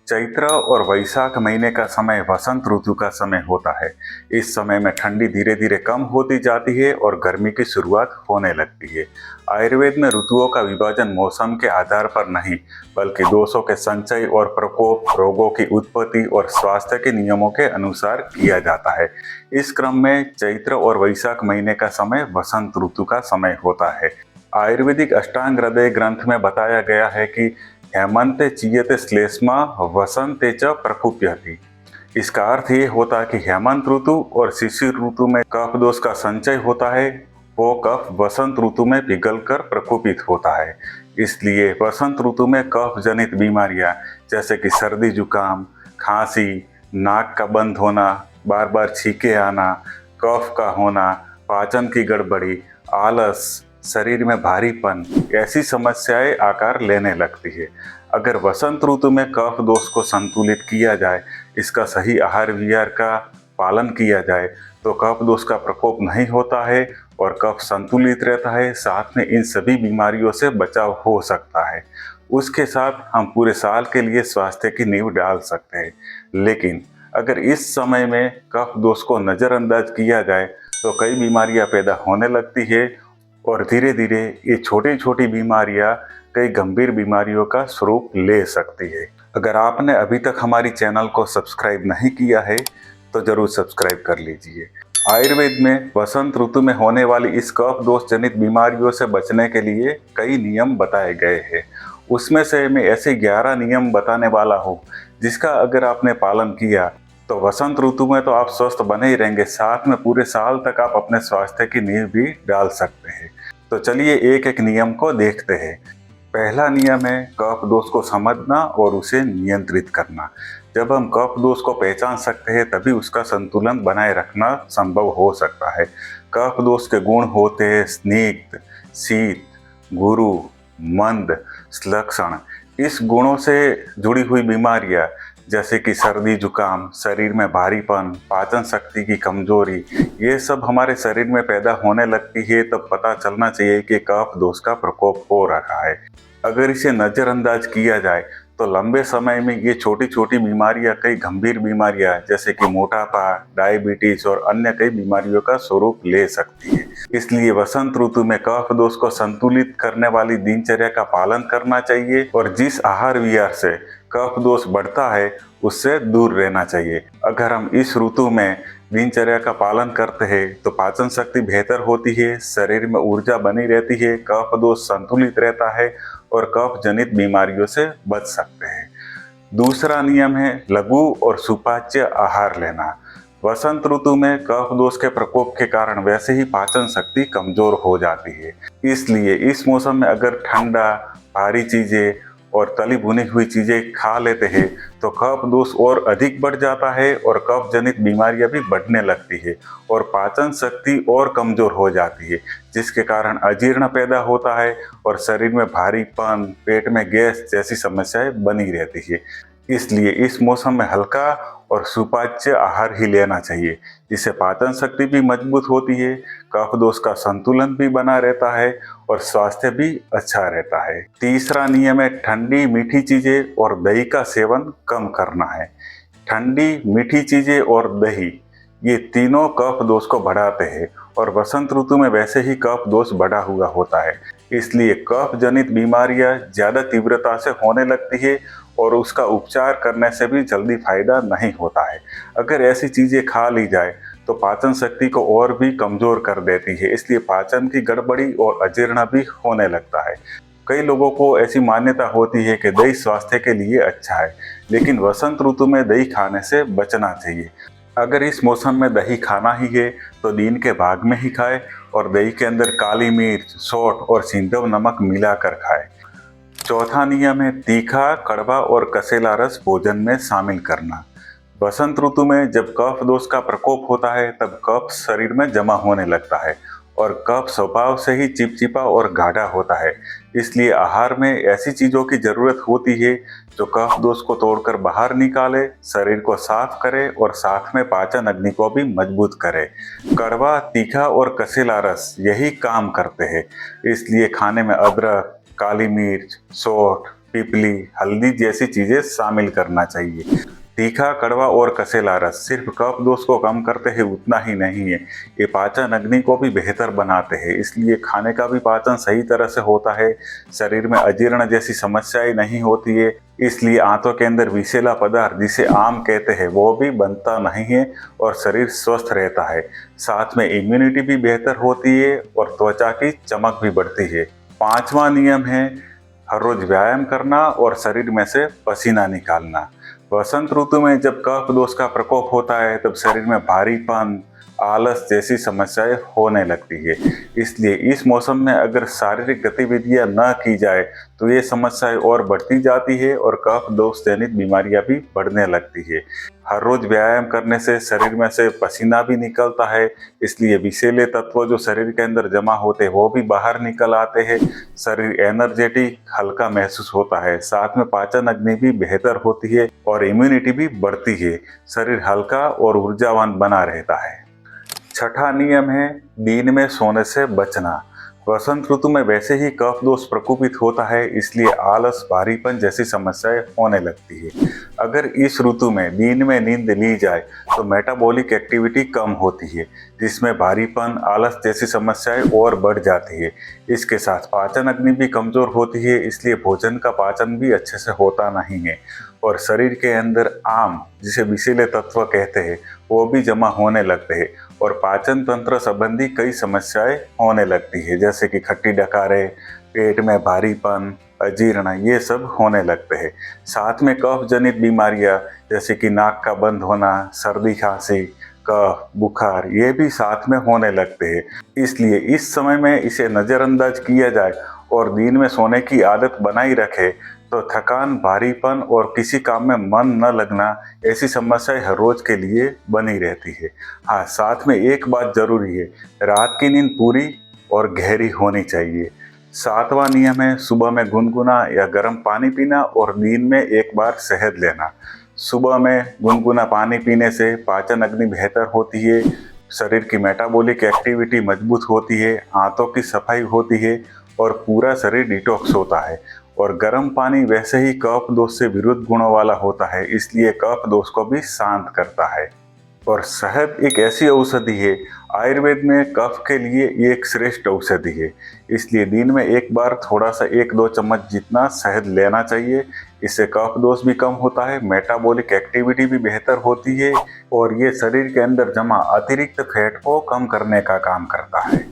चैत्र और वैशाख महीने का समय वसंत ऋतु का समय होता है। इस समय में ठंडी धीरे धीरे कम होती जाती है और गर्मी की शुरुआत होने लगती है। आयुर्वेद में ऋतुओं का विभाजन मौसम के आधार पर नहीं, बल्कि दोषों के संचय और प्रकोप, रोगों की उत्पत्ति और स्वास्थ्य के नियमों के अनुसार किया जाता है। इस क्रम में चैत्र और वैशाख महीने का समय वसंत ऋतु का समय होता है। आयुर्वेदिक अष्टांग हृदय ग्रंथ में बताया गया है कि हेमंते चीयते श्लेष्मा वसंते च प्रकुप्यति। इसका अर्थ ये होता है कि हेमंत ऋतु और शिशिर ऋतु में कफ दोष का संचय होता है, वो कफ वसंत ऋतु में पिघलकर प्रकोपित होता है। इसलिए वसंत ऋतु में कफ जनित बीमारियां जैसे कि सर्दी जुकाम, खांसी, नाक का बंद होना, बार बार छींके आना, कफ का होना, पाचन की गड़बड़ी, आलस, शरीर में भारीपन, ऐसी समस्याएं आकार लेने लगती है। अगर वसंत ऋतु में कफ दोष को संतुलित किया जाए, इसका सही आहार विहार का पालन किया जाए, तो कफ दोष का प्रकोप नहीं होता है और कफ संतुलित रहता है। साथ में इन सभी बीमारियों से बचाव हो सकता है। उसके साथ हम पूरे साल के लिए स्वास्थ्य की नींव डाल सकते हैं। लेकिन अगर इस समय में कफ दोष को नज़रअंदाज किया जाए तो कई बीमारियां पैदा होने लगती है और धीरे धीरे ये छोटी छोटी बीमारियां कई गंभीर बीमारियों का स्वरूप ले सकती है। अगर आपने अभी तक हमारी चैनल को सब्सक्राइब नहीं किया है तो जरूर सब्सक्राइब कर लीजिए। आयुर्वेद में वसंत ऋतु में होने वाली इस कफ दोष जनित बीमारियों से बचने के लिए कई नियम बताए गए हैं। उसमें से मैं ऐसे 11 नियम बताने वाला हूँ जिसका अगर आपने पालन किया तो वसंत ऋतु में तो आप स्वस्थ बने ही रहेंगे, साथ में पूरे साल तक आप अपने स्वास्थ्य की नींव भी डाल सकते हैं। तो चलिए एक एक नियम को देखते हैं। पहला नियम है कफ दोष को समझना और उसे नियंत्रित करना। जब हम कफ दोष को पहचान सकते हैं तभी उसका संतुलन बनाए रखना संभव हो सकता है। कफ दोष के गुण होते हैं स्निग्ध, शीत, गुरु, मंद, श्लक्षण। इस गुणों से जुड़ी हुई बीमारियां जैसे कि सर्दी जुकाम, शरीर में भारीपन, पाचन शक्ति की कमजोरी, ये सब हमारे शरीर में पैदा होने लगती है तब पता चलना चाहिए कि कफ दोष का प्रकोप हो रहा है। अगर इसे नज़रअंदाज किया जाए तो लंबे समय में ये छोटी छोटी बीमारियां कई गंभीर बीमारियां जैसे कि मोटापा, डायबिटीज और अन्य कई बीमारियों का स्वरूप ले सकती है। इसलिए वसंत ऋतु में कफ दोष को संतुलित करने वाली दिनचर्या का पालन करना चाहिए और जिस आहार विहार से कफ दोष बढ़ता है उससे दूर रहना चाहिए। अगर हम इस ऋतु में दिनचर्या का पालन करते हैं तो पाचन शक्ति बेहतर होती है, शरीर में ऊर्जा बनी रहती है, कफ दोष संतुलित रहता है और कफ जनित बीमारियों से बच सकते हैं। दूसरा नियम है लघु और सुपाच्य आहार लेना। वसंत ऋतु में कफ दोष के प्रकोप के कारण वैसे ही पाचन शक्ति कमजोर हो जाती है। इसलिए इस मौसम में अगर ठंडा, भारी चीजें और तली भुनी हुई चीजें खा लेते हैं तो कफ दोष और अधिक बढ़ जाता है और कफ जनित बीमारियां भी बढ़ने लगती है और पाचन शक्ति और कमजोर हो जाती है, जिसके कारण अजीर्ण पैदा होता है और शरीर में भारीपन, पेट में गैस जैसी समस्याएं बनी रहती है। इसलिए इस मौसम में हल्का और सुपाच्य आहार ही लेना चाहिए, जिससे पाचन शक्ति भी मजबूत होती है, कफ दोष का संतुलन भी बना रहता है और स्वास्थ्य भी अच्छा रहता है। तीसरा नियम है ठंडी मीठी चीजें और दही का सेवन कम करना है। ठंडी मीठी चीजें और दही ये तीनों कफ दोष को बढ़ाते हैं और वसंत ऋतु में वैसे ही कफ दोष बढ़ा हुआ होता है। इसलिए कफ जनित बीमारियां ज्यादा तीव्रता से होने लगती है और उसका उपचार करने से भी जल्दी फायदा नहीं होता है। अगर ऐसी चीजें खा ली जाए तो पाचन शक्ति को और भी कमजोर कर देती है, इसलिए पाचन की गड़बड़ी और अजीर्ण भी होने लगता है। कई लोगों को ऐसी मान्यता होती है कि दही स्वास्थ्य के लिए अच्छा है, लेकिन वसंत ऋतु में दही खाने से बचना चाहिए। अगर इस मौसम में दही खाना ही है तो दिन के भाग में ही खाए और दही के अंदर काली मिर्च, सौंठ और सिंधव नमक मिलाकर खाए। चौथा नियम है तीखा, कड़वा और कसेला रस भोजन में शामिल करना। बसंत ऋतु में जब कफ दोष का प्रकोप होता है तब कफ शरीर में जमा होने लगता है और कफ स्वभाव से ही चिपचिपा और गाढ़ा होता है। इसलिए आहार में ऐसी चीजों की जरूरत होती है जो कफ दोष को तोड़कर बाहर निकाले, शरीर को साफ करे और साथ में पाचन अग्नि को भी मजबूत करे। कड़वा, तीखा और कसेला रस यही काम करते हैं। इसलिए खाने में अदरक, काली मिर्च, सौंठ, पीपली, हल्दी जैसी चीजें शामिल करना चाहिए। तीखा, कड़वा और कसेला रस सिर्फ कफ दोष को कम करते हैं उतना ही नहीं है, ये पाचन अग्नि को भी बेहतर बनाते हैं, इसलिए खाने का भी पाचन सही तरह से होता है। शरीर में अजीर्ण जैसी समस्याएं नहीं होती है, इसलिए आंतों के अंदर विषैला पदार्थ जिसे आम कहते हैं वो भी बनता नहीं है और शरीर स्वस्थ रहता है। साथ में इम्यूनिटी भी बेहतर होती है और त्वचा की चमक भी बढ़ती है। पांचवा नियम है हर रोज व्यायाम करना और शरीर में से पसीना निकालना। वसंत ऋतु में जब कफ दोष का प्रकोप होता है तब शरीर में भारीपन, आलस जैसी समस्याएं होने लगती है। इसलिए इस मौसम में अगर शारीरिक गतिविधियां न की जाए तो ये समस्याएं और बढ़ती जाती है और कफ दोष जनित बीमारियां भी बढ़ने लगती है। हर रोज व्यायाम करने से शरीर में से पसीना भी निकलता है, इसलिए विषैले तत्व जो शरीर के अंदर जमा होते हैं वो भी बाहर निकल आते हैं। शरीर एनर्जेटिक, हल्का महसूस होता है, साथ में पाचन अग्नि भी बेहतर होती है और इम्यूनिटी भी बढ़ती है। शरीर हल्का और ऊर्जावान बना रहता है। छठा नियम है दिन में सोने से बचना। वसंत ऋतु में वैसे ही कफ दोष प्रकोपित होता है, इसलिए आलस, भारीपन जैसी समस्याएं होने लगती है। अगर इस ऋतु में दिन में नींद ली जाए तो मेटाबॉलिक एक्टिविटी कम होती है, जिसमें भारीपन, आलस जैसी समस्याएं और बढ़ जाती है। इसके साथ पाचन अग्नि भी कमजोर होती है, इसलिए भोजन का पाचन भी अच्छे से होता नहीं है और शरीर के अंदर आम, जिसे विषैले तत्व कहते हैं, वो भी जमा होने लगते हैं और पाचन तंत्र संबंधी कई समस्याएं होने लगती है, जैसे कि खट्टी डकारें, पेट में भारीपन, अजीर्ण, ये सब होने लगते हैं। साथ में कफ जनित बीमारियां जैसे कि नाक का बंद होना, सर्दी खांसी, कफ, बुखार, ये भी साथ में होने लगते हैं। इसलिए इस समय में इसे नज़रअंदाज किया जाए और दिन में सोने की आदत बनाई रखे तो थकान, भारीपन और किसी काम में मन न लगना, ऐसी समस्याएं हर रोज के लिए बनी रहती है। हाँ, साथ में एक बात जरूरी है, रात की नींद पूरी और गहरी होनी चाहिए। सातवां नियम है सुबह में गुनगुना या गर्म पानी पीना और दिन में एक बार शहद लेना। सुबह में गुनगुना पानी पीने से पाचन अग्नि बेहतर होती है, शरीर की मेटाबॉलिक एक्टिविटी मजबूत होती है, आंतों की सफाई होती है और पूरा शरीर डिटॉक्स होता है। और गर्म पानी वैसे ही कफ दोष से विरुद्ध गुणों वाला होता है, इसलिए कफ दोष को भी शांत करता है। और शहद एक ऐसी औषधि है, आयुर्वेद में कफ के लिए ये एक श्रेष्ठ औषधि है, इसलिए दिन में एक बार थोड़ा सा 1-2 चम्मच जितना शहद लेना चाहिए। इससे कफ दोष भी कम होता है, मेटाबॉलिक एक्टिविटी भी बेहतर होती है और ये शरीर के अंदर जमा अतिरिक्त फैट को कम करने का काम करता है।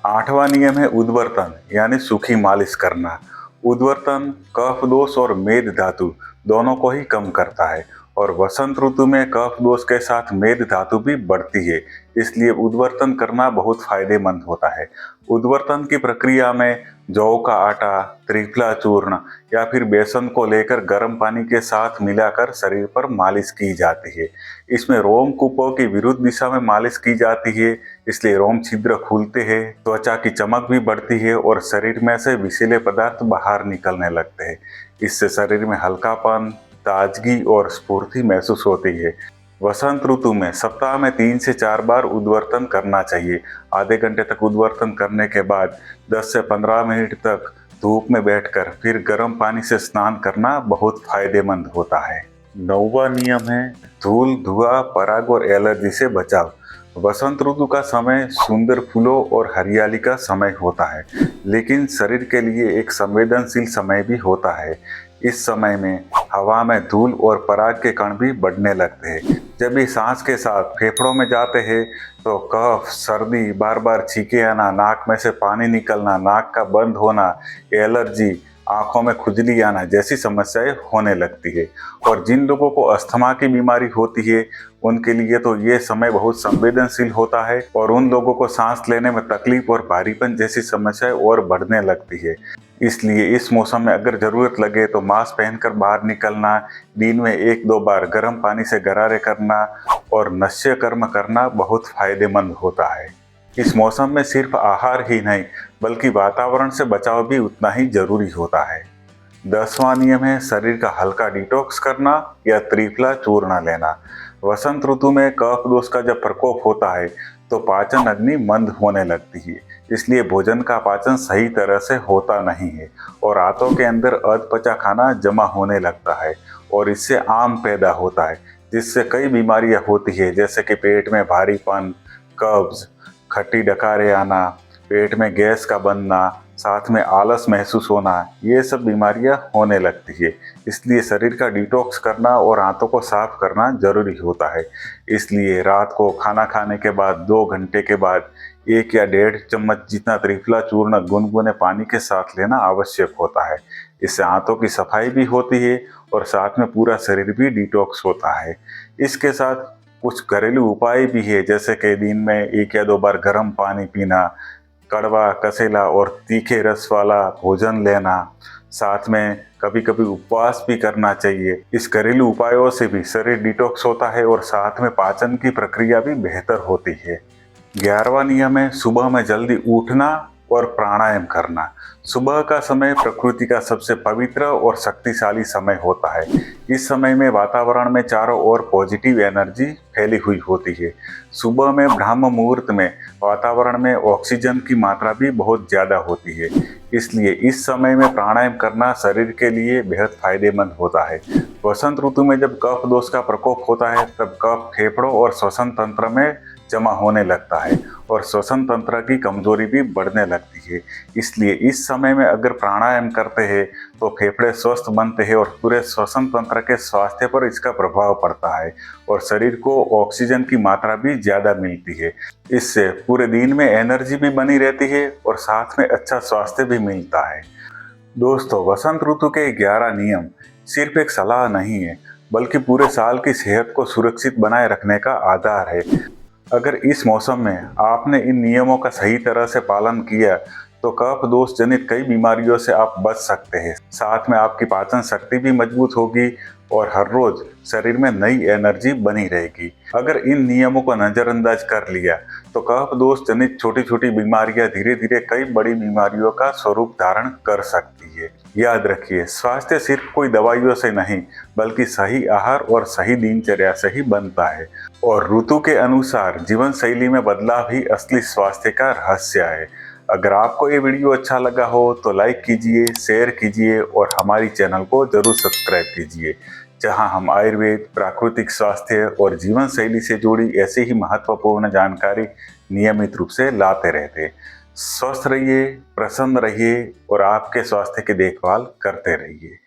आठवां नियम है उद्वर्तन यानी सूखी मालिश करना। उद्वर्तन कफ दोष और मेद धातु दोनों को ही कम करता है और वसंत ऋतु में कफ दोष के साथ मेद धातु भी बढ़ती है, इसलिए उद्वर्तन करना बहुत फायदेमंद होता है। उद्वर्तन की प्रक्रिया में जौ का आटा, त्रिफला चूर्ण या फिर बेसन को लेकर गर्म पानी के साथ मिलाकर शरीर पर मालिश की जाती है। इसमें रोम कूपों की विरुद्ध दिशा में मालिश की जाती है, इसलिए रोम छिद्र खुलते हैं, त्वचा की चमक भी बढ़ती है और शरीर में से विषैले पदार्थ बाहर निकलने लगते हैं। इससे शरीर में हल्कापन, ताजगी और स्फूर्ति महसूस होती है। वसंत ऋतु में सप्ताह में 3 से 4 बार उद्वर्तन करना चाहिए। आधे घंटे तक उद्वर्तन करने के बाद 10 से 15 मिनट तक धूप में बैठकर फिर गर्म पानी से स्नान करना बहुत फायदेमंद होता है। 9वां नियम है धूल, धुआं, पराग और एलर्जी से बचाव। वसंत ऋतु का समय सुंदर फूलों और हरियाली का समय होता है, लेकिन शरीर के लिए एक संवेदनशील समय भी होता है। इस समय में हवा में धूल और पराग के कण भी बढ़ने लगते हैं। जब ये सांस के साथ फेफड़ों में जाते हैं तो कफ, सर्दी, बार बार छींके आना, नाक में से पानी निकलना, नाक का बंद होना, एलर्जी, आंखों में खुजली आना जैसी समस्याएं होने लगती है। और जिन लोगों को अस्थमा की बीमारी होती है उनके लिए तो ये समय बहुत संवेदनशील होता है और उन लोगों को सांस लेने में तकलीफ और भारीपन जैसी समस्याएं और बढ़ने लगती है। इसलिए इस मौसम में अगर ज़रूरत लगे तो मास्क पहनकर बाहर निकलना, दिन में 1-2 बार गर्म पानी से गरारे करना और नश्य कर्म करना बहुत फायदेमंद होता है। इस मौसम में सिर्फ आहार ही नहीं बल्कि वातावरण से बचाव भी उतना ही जरूरी होता है। 10वां नियम है शरीर का हल्का डिटॉक्स करना या त्रिफला चूर्ण लेना। वसंत ऋतु में कफ दोष का जब प्रकोप होता है तो पाचन अग्नि मंद होने लगती है, इसलिए भोजन का पाचन सही तरह से होता नहीं है और आंतों के अंदर अधपचा खाना जमा होने लगता है और इससे आम पैदा होता है, जिससे कई बीमारियां होती है, जैसे कि पेट में भारीपन, कब्ज, खट्टी डकारें आना, पेट में गैस का बनना, साथ में आलस महसूस होना, ये सब बीमारियां होने लगती है। इसलिए शरीर का डिटॉक्स करना और आंतों को साफ करना जरूरी होता है। इसलिए रात को खाना खाने के बाद 2 घंटे के बाद 1 या 1.5 चम्मच जितना त्रिफला चूर्ण गुनगुने पानी के साथ लेना आवश्यक होता है। इससे आंतों की सफाई भी होती है और साथ में पूरा शरीर भी डिटॉक्स होता है। इसके साथ कुछ घरेलू उपाय भी है, जैसे कि दिन में 1 या 2 बार गर्म पानी पीना, कड़वा, कसेला और तीखे रस वाला भोजन लेना, साथ में कभी कभी उपवास भी करना चाहिए। इस घरेलू उपायों से भी शरीर डिटॉक्स होता है और साथ में पाचन की प्रक्रिया भी बेहतर होती है। 11वां नियम है सुबह में जल्दी उठना और प्राणायाम करना। सुबह का समय प्रकृति का सबसे पवित्र और शक्तिशाली समय होता है। इस समय में वातावरण में चारों ओर पॉजिटिव एनर्जी फैली हुई होती है। सुबह में ब्रह्म मुहूर्त में वातावरण में ऑक्सीजन की मात्रा भी बहुत ज़्यादा होती है। इसलिए इस समय में प्राणायाम करना शरीर के लिए बेहद फायदेमंद होता है। वसंत ऋतु में जब कफ दोष का प्रकोप होता है, तब कफ फेफड़ों और श्वसन तंत्र में जमा होने लगता है और श्वसन तंत्र की कमजोरी भी बढ़ने लगती है। इसलिए इस समय में अगर प्राणायाम करते हैं तो फेफड़े स्वस्थ बनते हैं और पूरे श्वसन तंत्र के स्वास्थ्य पर इसका प्रभाव पड़ता है और शरीर को ऑक्सीजन की मात्रा भी ज़्यादा मिलती है। इससे पूरे दिन में एनर्जी भी बनी रहती है और साथ में अच्छा स्वास्थ्य भी मिलता है। दोस्तों, वसंत ऋतु के 11 नियम सिर्फ एक सलाह नहीं है, बल्कि पूरे साल की सेहत को सुरक्षित बनाए रखने का आधार है। अगर इस मौसम में आपने इन नियमों का सही तरह से पालन किया तो कफ दोष जनित कई बीमारियों से आप बच सकते हैं। साथ में आपकी पाचन शक्ति भी मजबूत होगी और हर रोज शरीर में नई एनर्जी बनी रहेगी। अगर इन नियमों को नज़रअंदाज कर लिया तो कफ दोष जनित छोटी छोटी बीमारियां धीरे धीरे कई बड़ी बीमारियों का स्वरूप धारण कर सकती है। याद रखिए, स्वास्थ्य सिर्फ कोई दवाइयों से नहीं, बल्कि सही आहार और सही दिनचर्या से ही बनता है और ऋतु के अनुसार जीवन शैली में बदलाव ही असली स्वास्थ्य का रहस्य है। अगर आपको ये वीडियो अच्छा लगा हो तो लाइक कीजिए, शेयर कीजिए और हमारी चैनल को जरूर सब्सक्राइब कीजिए, जहां हम आयुर्वेद, प्राकृतिक स्वास्थ्य और जीवन शैली से जुड़ी ऐसी ही महत्वपूर्ण जानकारी नियमित रूप से लाते रहते। स्वस्थ रहिए, प्रसन्न रहिए और आपके स्वास्थ्य की देखभाल करते रहिए।